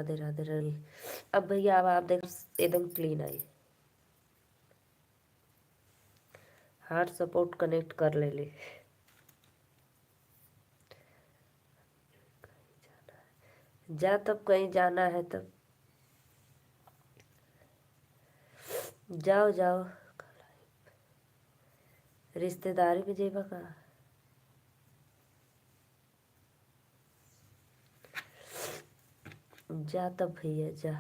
राधे राधे राधे। अब भैया अब आप देख एकदम क्लीन आई। हार्ट सपोर्ट कनेक्ट कर ले। जा तब कहीं जाना है तब जाओ जाओ। रिश्तेदारी में जेबा का जा तब भैया जा।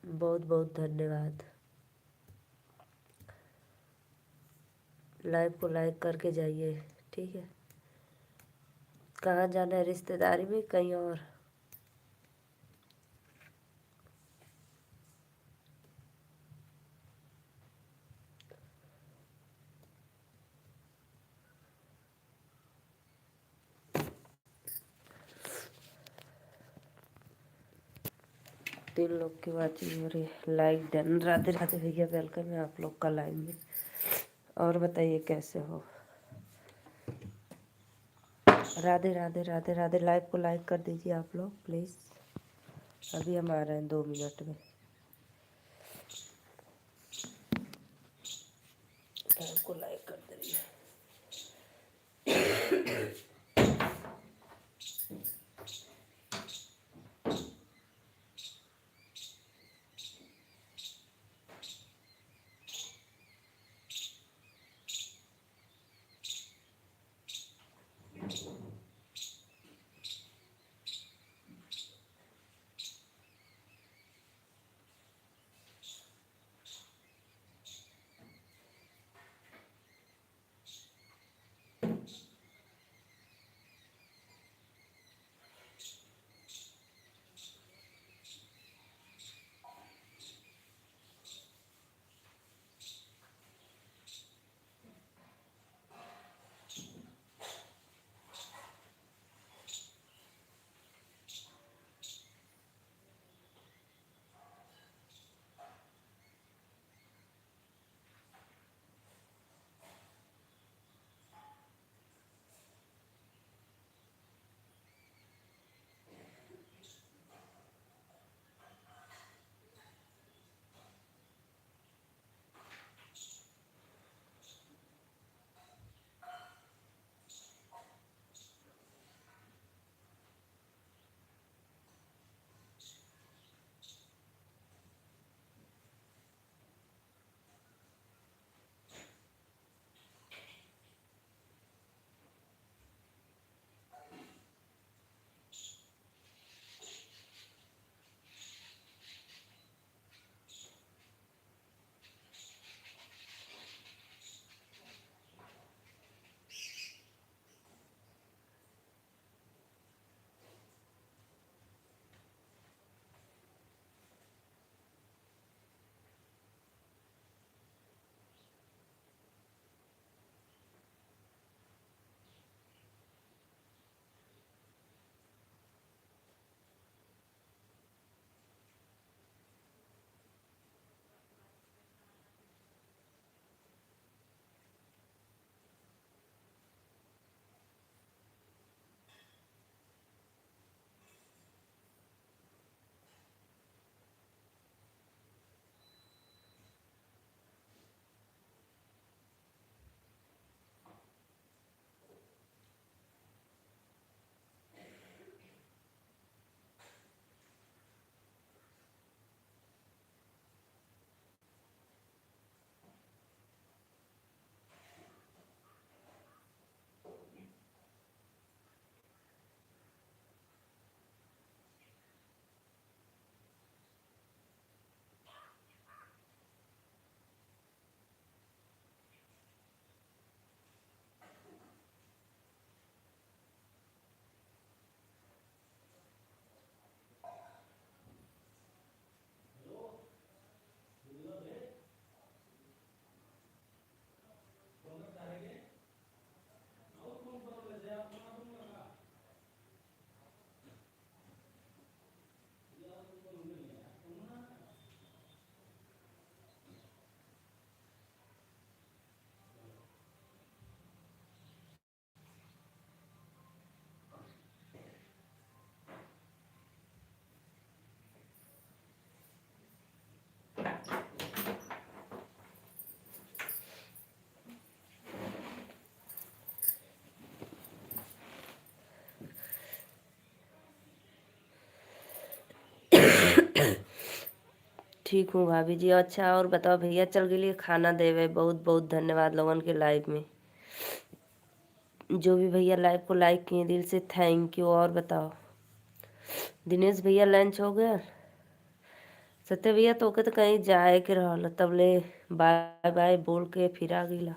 बहुत बहुत धन्यवाद। लाइव को लाइक करके जाइए, ठीक है। कहाँ जाना है, रिश्तेदारी में कहीं और? तीन लोग की वाचिंग हो रही है। Like done. राधे राधे भैया, वेलकम है आप लोग का लाइव में। और बताइए कैसे हो? राधे राधे राधे राधे। लाइव को लाइक कर दीजिए आप लोग प्लीज़। अभी हम आ रहे हैं 2 मिनट में। लाइव को लाइक कर दीजिए। ठीक हूँ भाभी जी। अच्छा और बताओ भैया, चल के लिए खाना देवे। बहुत बहुत धन्यवाद लोगन के लाइव में, जो भी भैया लाइव को लाइक किए, दिल से थैंक यू। और बताओ दिनेश भैया, लंच हो गया? सत्य भैया तो के तो कहीं जाए के रहल, तब ले बाय बाय बोल के फिर आ गईला।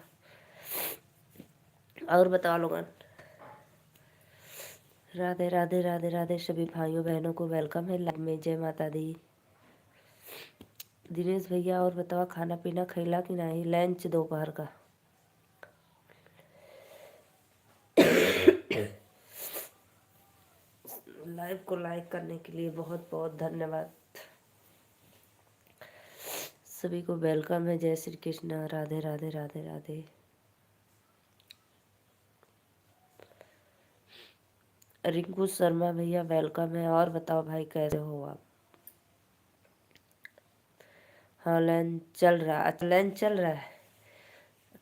और बताओ लोगन, राधे राधे राधे राधे। सभी भाइयों बहनों को वेलकम है लाइव में। जय माता दी। दिनेश भैया और बताओ, खाना पीना खैला कि नहीं? लंच दोपहर का। लाइव को लाइक करने के लिए बहुत बहुत धन्यवाद। सभी को वेलकम है। जय श्री कृष्ण। राधे राधे राधे राधे। रिंकू शर्मा भैया वेलकम है। और बताओ भाई, कैसे हो आप? हाँ लंच चल रहा। अच्छा लंच चल रहा है,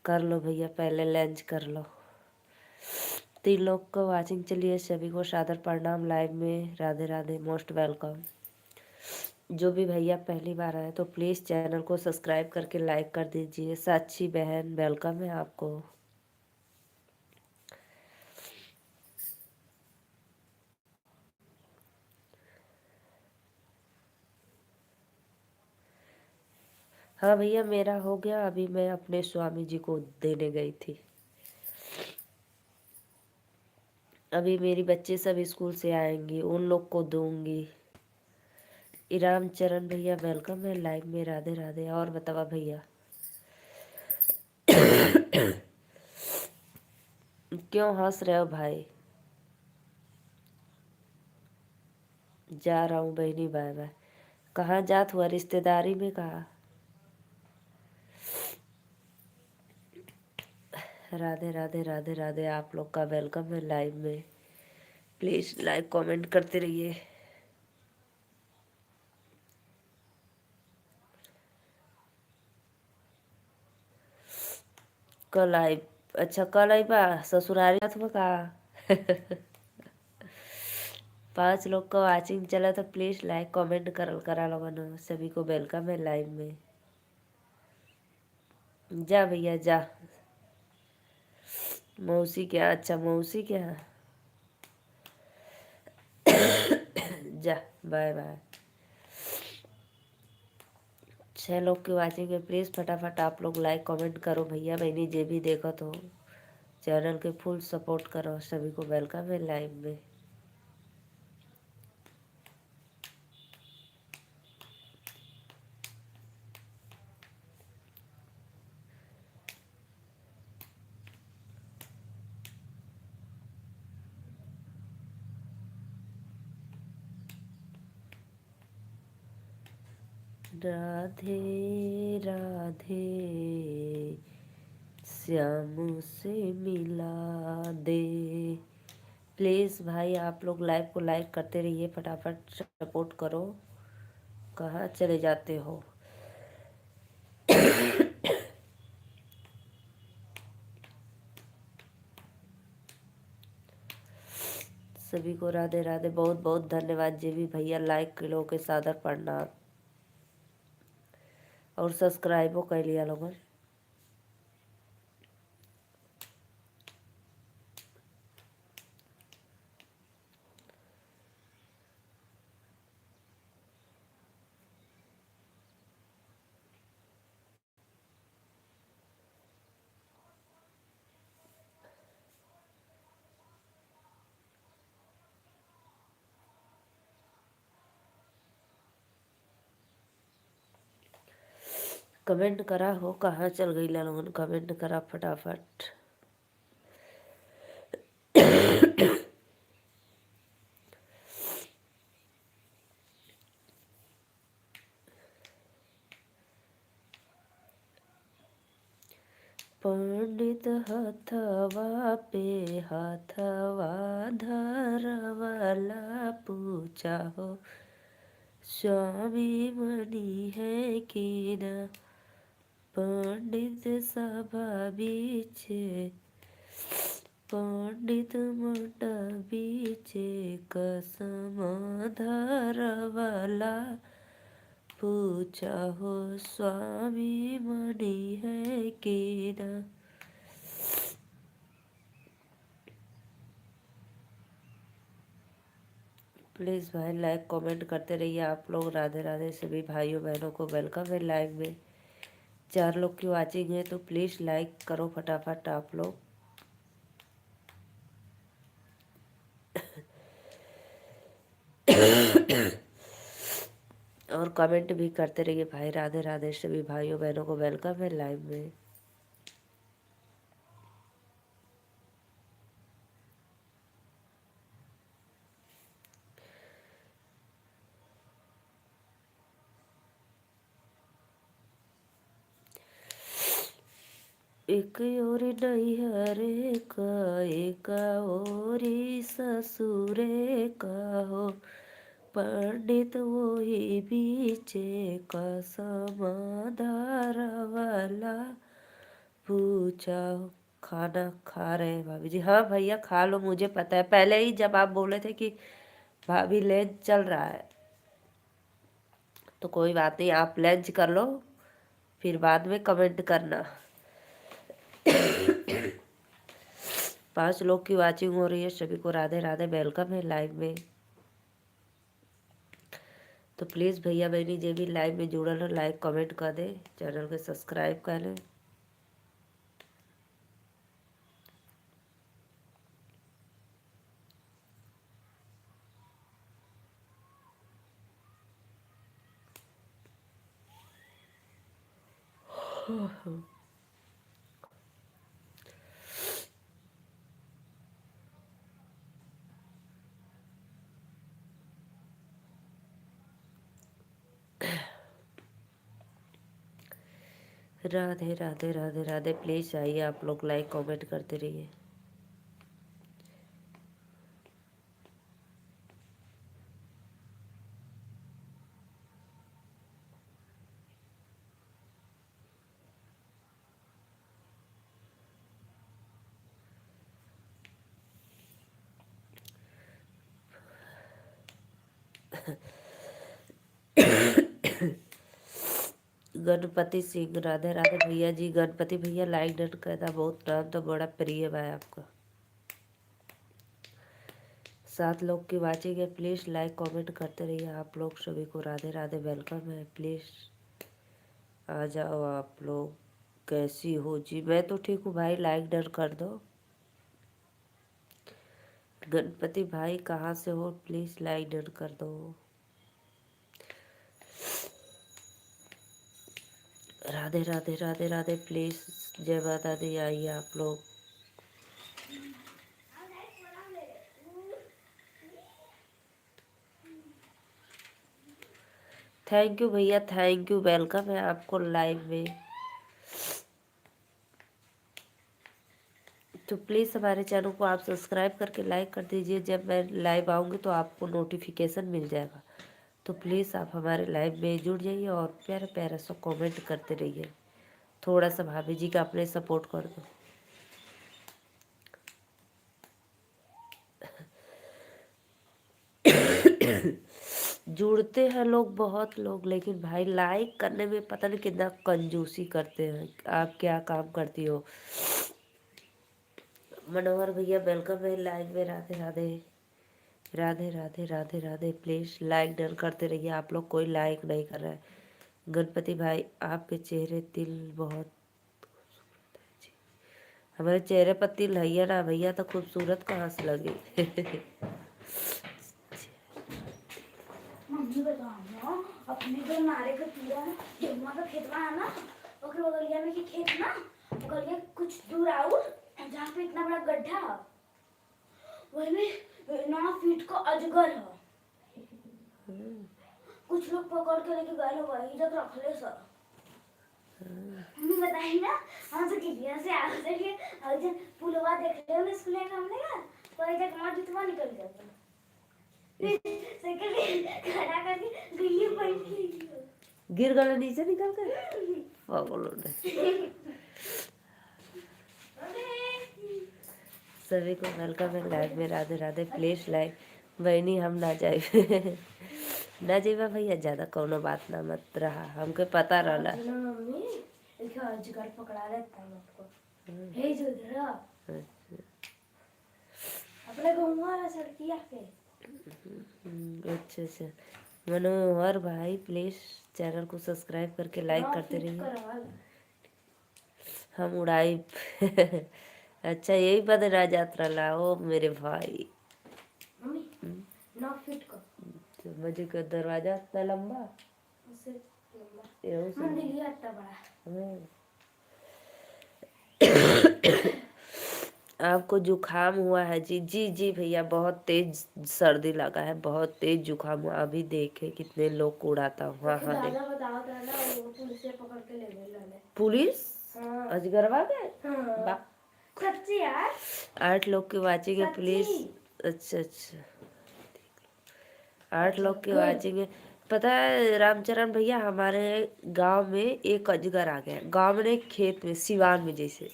कर लो भैया, पहले लंच कर लो। 3 लोग को वाचिंग, चलिए सभी को सादर प्रणाम लाइव में। Radhe Radhe, most welcome. जो भी भैया पहली बार आए तो प्लीज़ चैनल को सब्सक्राइब करके लाइक कर दीजिए। साक्षी बहन वेलकम है आपको। हाँ भैया मेरा हो गया, अभी मैं अपने स्वामी जी को देने गई थी। अभी मेरी बच्चे सब स्कूल से आएंगी, उन लोग को दूंगी। इराम चरण भैया वेलकम है लाइव में। राधे राधे। और बतावा भैया, क्यों हंस रहे हो भाई? जा रहा हूँ बहनी, बाय बाय। कहाँ जात हुआ? रिश्तेदारी में कहा? राधे राधे राधे राधे। आप लोग का वेलकम है लाइव में। प्लीज़ लाइक कमेंट करते रहिए। कल आई? अच्छा कल आई बा ससुरारी जात में कहा? 5 लोग का वाचिंग चला तो प्लीज़ लाइक कमेंट करल करा लोगन। सभी को वेलकम है लाइव में। जा भैया जा। मौसी क्या? अच्छा मौसी क्या? जा, बाय बाय। 6 लोग की वाचिंग है, प्लीज़ फटाफट आप लोग लाइक कमेंट करो भैया बहनी, जे भी देखो तो चैनल के फुल सपोर्ट करो। सभी को वेलकम है लाइव में। राधे राधे, श्याम से मिला दे। प्लीज़ भाई आप लोग लाइव को लाइक करते रहिए, फटाफट सपोर्ट करो। कहाँ चले जाते हो? सभी को राधे राधे, बहुत बहुत धन्यवाद। जे भी भैया लाइक किलो के सादर प्रणाम। और सब्सक्राइबो कर लिया लोगन। कमेंट करा हो, कहाँ चल गई लोगन? कमेंट करा फटाफट। पंडित हथवा पे हथवा धरवाला, पूछा हो स्वामी मनी है कि ना? पंडित सभा बीचे, पंडित मठ बीचे, कसम धरवाला, पूछा हो स्वामी मणि है कि ना। प्लीज़ भाई लाइक कमेंट करते रहिए आप लोग। राधे राधे सभी भाइयों बहनों को वेलकम है लाइव में। 4 लोग की वाचिंग है तो प्लीज़ लाइक करो फटाफट आप लोग। और कमेंट भी करते रहिए भाई। राधे राधे सभी भाइयों बहनों को वेलकम है लाइव में। एक और नैहरे का एक और ससुरे का हो, पंडित वही बीचे का समाधार वाला पूछा हो। खाना खा रहे हैं भाभी जी? हाँ भैया खा लो, मुझे पता है पहले ही जब आप बोले थे कि भाभी लंच चल रहा है तो कोई बात नहीं, आप लंच कर लो फिर बाद में कमेंट करना। 5 लोग की वाचिंग हो रही है, सभी को राधे राधे वेलकम है लाइव में। तो प्लीज़ भैया बहनी जो भी लाइव में जुड़ल हो लाइक कमेंट कर दे, चैनल को सब्सक्राइब कर लें। राधे राधे राधे राधे। प्लीज़ आइए आप लोग लाइक कमेंट करते रहिए। गणपति सिंह राधे राधे भैया जी। गणपति भैया लाइक डन करता, बहुत नाम तो बड़ा प्रिय है आपका। 7 लोग की वाचिंग है, प्लीज़ लाइक कमेंट करते रहिए आप लोग। सभी को राधे राधे वेलकम है। प्लीज़ आ जाओ आप लोग। कैसी हो जी? मैं तो ठीक हूँ भाई, लाइक डन कर दो। गणपति भाई कहाँ से हो? प्लीज़ लाइक डन कर दो। राधे राधे राधे राधे। प्लीज़ जय माता दी, आइए आप लोग। थैंक यू भैया, थैंक यू, वेलकम है आपको लाइव में। तो प्लीज़ हमारे चैनल को आप सब्सक्राइब करके लाइक कर दीजिए। जब मैं लाइव आऊँगी तो आपको नोटिफिकेशन मिल जाएगा। तो प्लीज़ आप हमारे लाइव में जुड़ जाइए और प्यारा प्यारा सा कमेंट करते रहिए। थोड़ा सा भाभी जी का अपने सपोर्ट कर दो। जुड़ते हैं लोग, बहुत लोग, लेकिन भाई लाइक करने में पता नहीं कितना कंजूसी करते हैं। आप क्या काम करती हो? मनोहर भैया वेलकम है लाइव में। Radhe Radhe Radhe Radhe Radhe Radhe. Please like done करते रहिए आप लोग। कोई लाइक नहीं कर रहा है। गणपति भाई आपके चेहरे तिल बहुत खूबसूरत है जी। हमारे चेहरे पर तिल है या ना भैया, तो खूबसूरत कहाँ से लगे? मम्मी बताओ अपने जो नारे का कीड़ा है, जमुआ का खेतवा है ना, ओके बगलिया में की खेत ना, बगलिया कुछ दूर आउट जहाँ पे इतना बड़ा गड्ढा है, वही में 9 फीट का अजगर है। कुछ लोग पकड़ के लेके गए लोग, वही तक रख ले सर। मम्मी बताई ना, हम तो किलिया से आ रहे थे और जब पुलवा देख ले उन्हें स्कूल का हमने का कोई तक मार जुतवा निकल जाता। साइकिल खड़ा करके गई पड़ी, गिर गए नीचे निकल कर। बोलो सभी को वेलकम है लाइव में। राधे राधे। प्लीज लाइक बहनी हम ना जाए। ना जीवा भैया, ज्यादा कोनो बात ना मत रहा, हमके पता रहला। आज ना मम्मी एक अजगर पकड़ा लेता है आपको। हे जो इधर आ, अपने गाँव वाला सड़किया पे। अच्छा अच्छा। मनोहर भाई प्लीज चैनल को सब्सक्राइब करके लाइक हाँ, करते फिट रहिए। करवा लो। हम उड़ाई अच्छा यही बदरा यात्रा लाओ मेरे भाई। मम्मी ना फिट कर, तो मुझे का दरवाजा इतना लंबा, उससे लंबा एहू से मंदिर ही इतना बड़ा। हाँ। आपको जुकाम हुआ है जी? जी जी भैया, बहुत तेज सर्दी लगा है, बहुत तेज जुकाम हुआ। अभी देखे कितने लोग को उड़ाता हूँ। हाँ हाँ देख। दादा बताओ था ना, वो पुलिस से पकड़ के ले गए लाले। पुलिस हाँ अजगरवा गए? हाँ सच्ची यार, 8 लोग की वाचिंग है पुलिस। सच्ची। अच्छा अच्छा, 8 लोग की वाचिंग है। पता है रामचरण भैया, हमारे गांव में एक अजगर आ गया। गांव में नहीं, खेत में, सिवान में। जैसे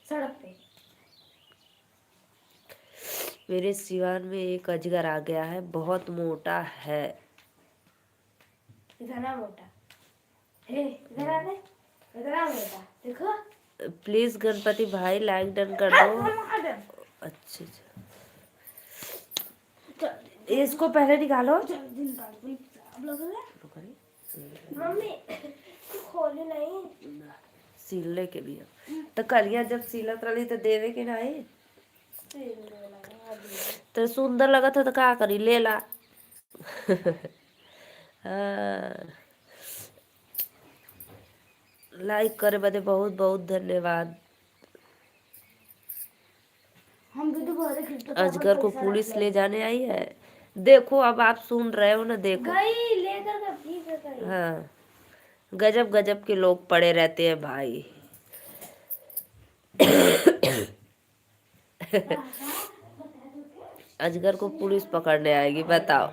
सड़क पे मेरे सिवान में एक अजगर आ गया है, बहुत मोटा है। इतना मोटा, हे इधर आ दे, इतना मोटा देखो। प्लीज गणपति भाई लाइक डन कर दो। अच्छा अच्छा, चल इसको पहले निकालो। चल दिन काट कोई अब लग रहा है। मम्मी तू खोली नहीं, सिलने के भी है। तो कलिया जब सिलत रही तो देवे के नहीं सिलने लगा अभी। तो सुंदर लगा था तो का करी, ले ला। हाँ, लाइक करे बदे बहुत बहुत धन्यवाद। हम भी तो बोले क्रिप्टो अजगर को पुलिस ले जाने आई है। देखो अब आप सुन रहे हो ना, देखो। गई लेकर के ठीक है गई। हाँ, गजब गजब के लोग पड़े रहते हैं भाई। अजगर को पुलिस पकड़ने आएगी, बताओ।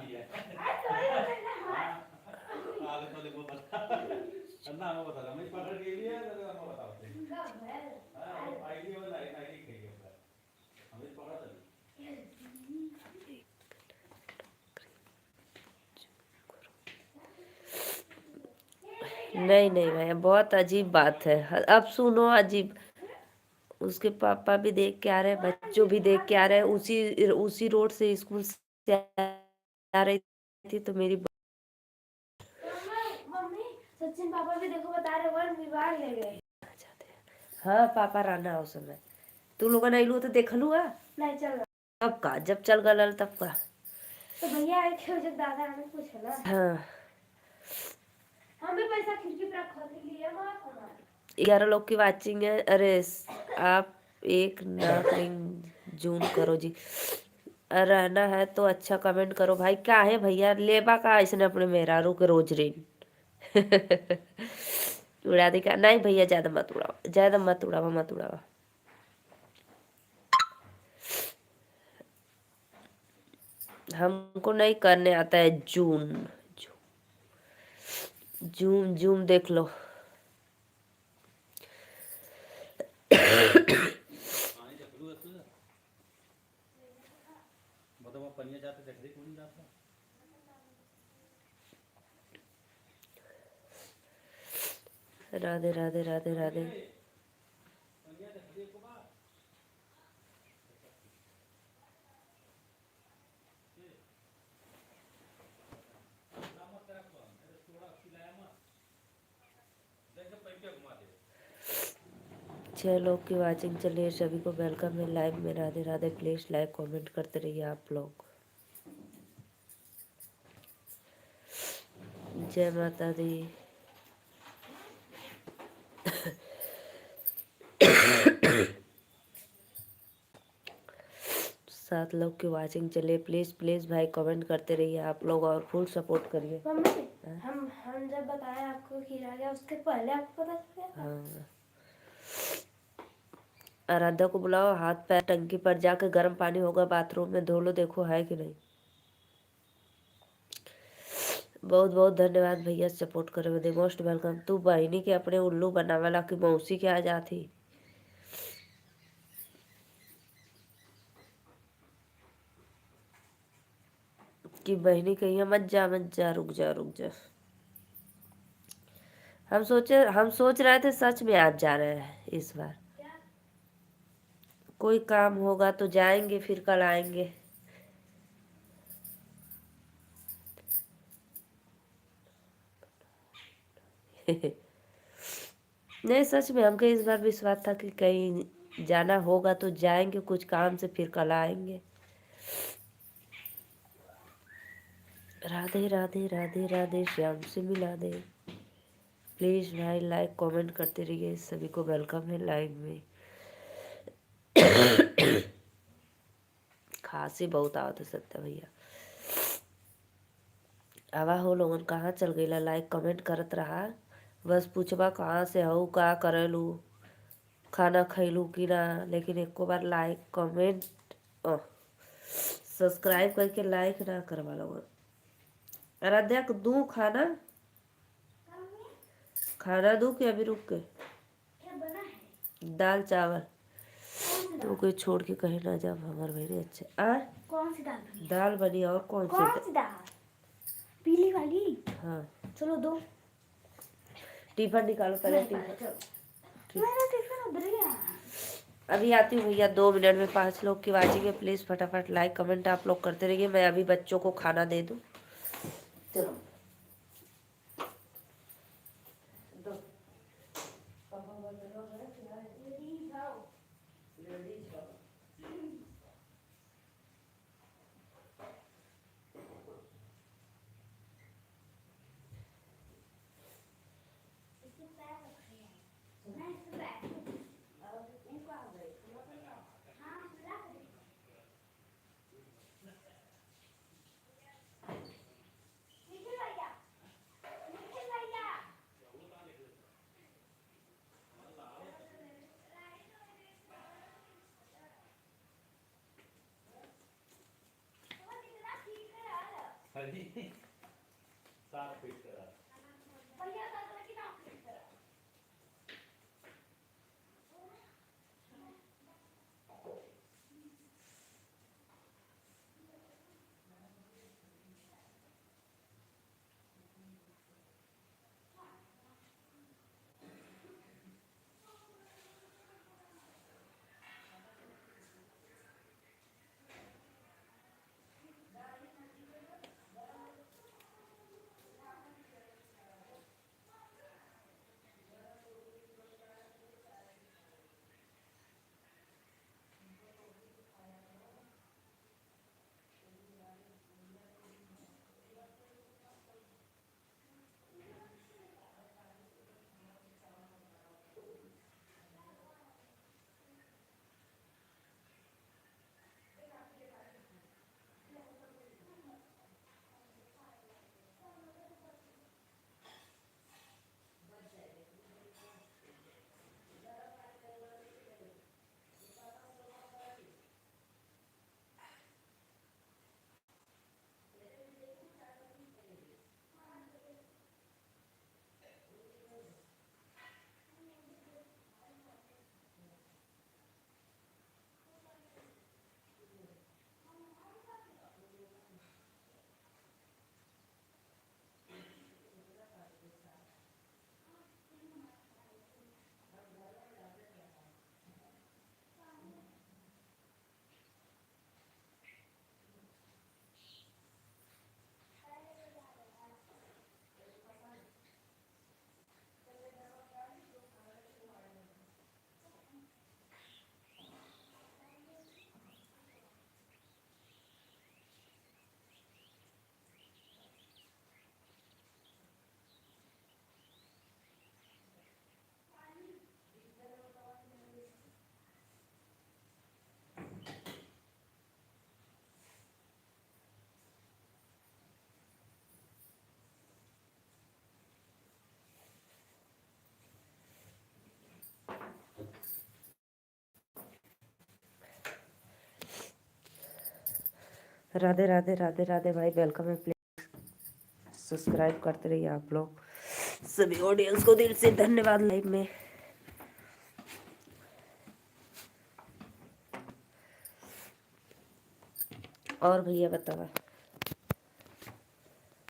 नहीं नहीं भैया, बहुत अजीब बात है। अब सुनो अजीब। उसके पापा भी देख के आ रहे हैं, बच्चों भी देख के आ रहे हैं। उसी उसी रोड से स्कूल से आ रही थी तो मेरी मम्मी सचिन पापा भी देखो बता रहे वन विभाग ले गए। हाँ पापा रहना उस समय तू लोग नहीं लू तो देख लू। नहीं चल रहा तब का जब चल गल तब का। तो भैया आए थे जब दादा हमें पूछे ना, हाँ, हमें पैसा खिड़की पर रखवा के लिए माफ हमारा 11 लोग की वाचिंग है। अरे आप एक नाक रिंग जूम करो जी। रहना है तो अच्छा कमेंट करो भाई। क्या है भैया, लेबा का इसने अपने मेहरारू के रोज रिंग। उड़ा दी का? नहीं भैया, ज्यादा मत उड़ाओ, ज्यादा मत उड़ावा, मत उड़ावा। हमको नहीं करने आता है जूम। जूम जूम देख लो। राधे राधे राधे राधे। छह लोग की वाचिंग चलिए, सभी को वेलकम है लाइव में। Radhe Radhe. Please like comment करते रहिए आप लोग। जय माता दी। सात लोग की वाचिंग चलिए, प्लीज प्लीज भाई कमेंट करते रहिए आप लोग और फुल सपोर्ट करिए। मम्मी हम जब बताए आपको खीरा गया उसके पहले आपको पता चल गया था? हाँ, आराध्या को बुलाओ, हाथ पैर टंकी पर जाके गर्म पानी होगा बाथरूम में धो लो, देखो है कि नहीं। बहुत बहुत धन्यवाद भैया सपोर्ट करे बदे, मोस्ट वेलकम। तू बहनी के अपने उल्लू बनावाला की मौसी के आ जाती। कि बहनी कहिए मत जा, रुक जा रुक जा। हम सोच रहे थे सच में आप जा रहे हैं इस बार। कोई काम होगा तो जाएंगे, फिर कल आएंगे। नहीं सच में हमको इस बार विश्वास था कि कहीं जाना होगा तो जाएंगे कुछ काम से, फिर कल आएंगे। राधे राधे राधे राधे, श्याम से मिला दे। प्लीज़ भाई लाइक कमेंट करते रहिए, सभी को वेलकम है लाइव में। खांसी बहुत आवत है सत्या भैया। आवा हो लोगन कहाँ चल गई, लाइक कमेंट करत रहा। बस पूछबा कहाँ से हो, का करेलू, खाना खैलू कि ना, लेकिन एको बार लाइक कमेंट सब्सक्राइब करके लाइक ना करवा लोगन। आराध्या को दूँ खाना, खाना दूँ कि अभी रुक के? क्या बना है? दाल चावल। कौन सी तो दाल? कोई छोड़ के कहीं ना जाओ हमारे बहने। अच्छा आ कौन सी दाल बनी? दाल बनी, और कौन सी दाल? पीली वाली? हाँ चलो दो। टिफिन निकालो पहले। टिफिन मेरा टिफिन उधर गया। अभी आती हूँ भैया, 2 मिनट में। 5 लोग की वाचिंग है, प्लीज़ फटाफट लाइक कमेंट आप लोग करते रहिए। मैं अभी बच्चों को खाना दे दूँ। चलो राधे राधे राधे राधे भाई, वेलकम है। प्लीज सब्सक्राइब करते रहिए आप लोग। सभी ऑडियंस को दिल से धन्यवाद लाइव में। और भैया बतावा।